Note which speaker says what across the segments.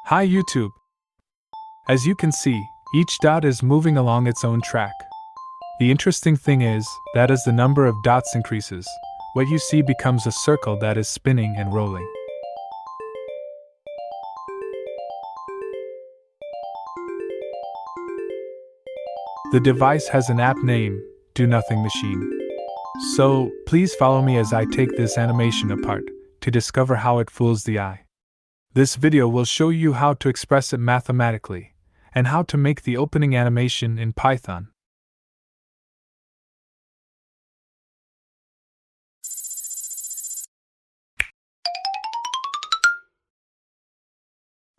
Speaker 1: Hi YouTube! As you can see, each dot is moving along its own track. The interesting thing is that as the number of dots increases, what you see becomes a circle that is spinning and rolling. The device has an app name, Do Nothing Machine. So, please follow me as I take this animation apart to discover how it fools the eye. This video will show you how to express it mathematically, and how to make the opening animation in Python.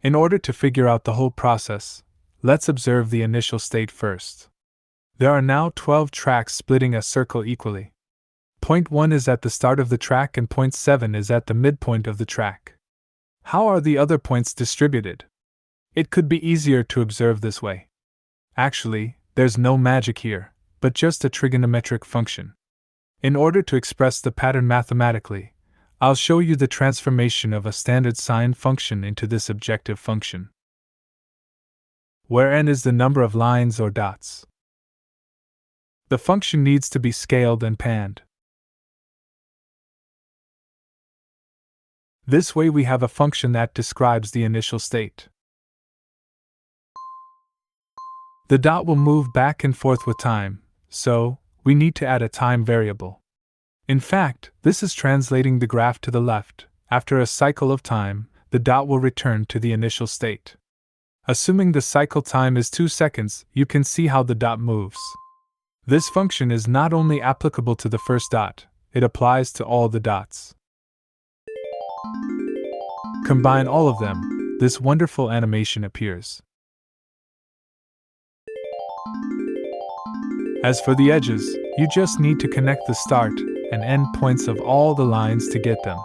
Speaker 1: In order to figure out the whole process, let's observe the initial state first. There are now 12 tracks splitting a circle equally. Point 1 is at the start of the track and point 7 is at the midpoint of the track. How are the other points distributed? It could be easier to observe this way. Actually, there's no magic here, but just a trigonometric function. In order to express the pattern mathematically, I'll show you the transformation of a standard sine function into this objective function, where n is the number of lines or dots. The function needs to be scaled and panned. This way we have a function that describes the initial state. The dot will move back and forth with time, so we need to add a time variable. In fact, this is translating the graph to the left. After a cycle of time, the dot will return to the initial state. Assuming the cycle time is 2 seconds, you can see how the dot moves. This function is not only applicable to the first dot, it applies to all the dots. Combine all of them, this wonderful animation appears. As for the edges, you just need to connect the start and end points of all the lines to get them.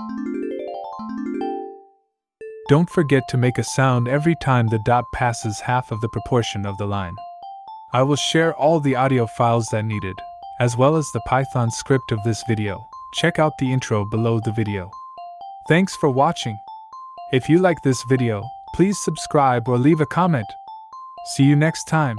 Speaker 1: Don't forget to make a sound every time the dot passes half of the proportion of the line. I will share all the audio files that needed, as well as the Python script of this video. Check out the intro below the video. Thanks for watching. If you like this video, please subscribe or leave a comment. See you next time.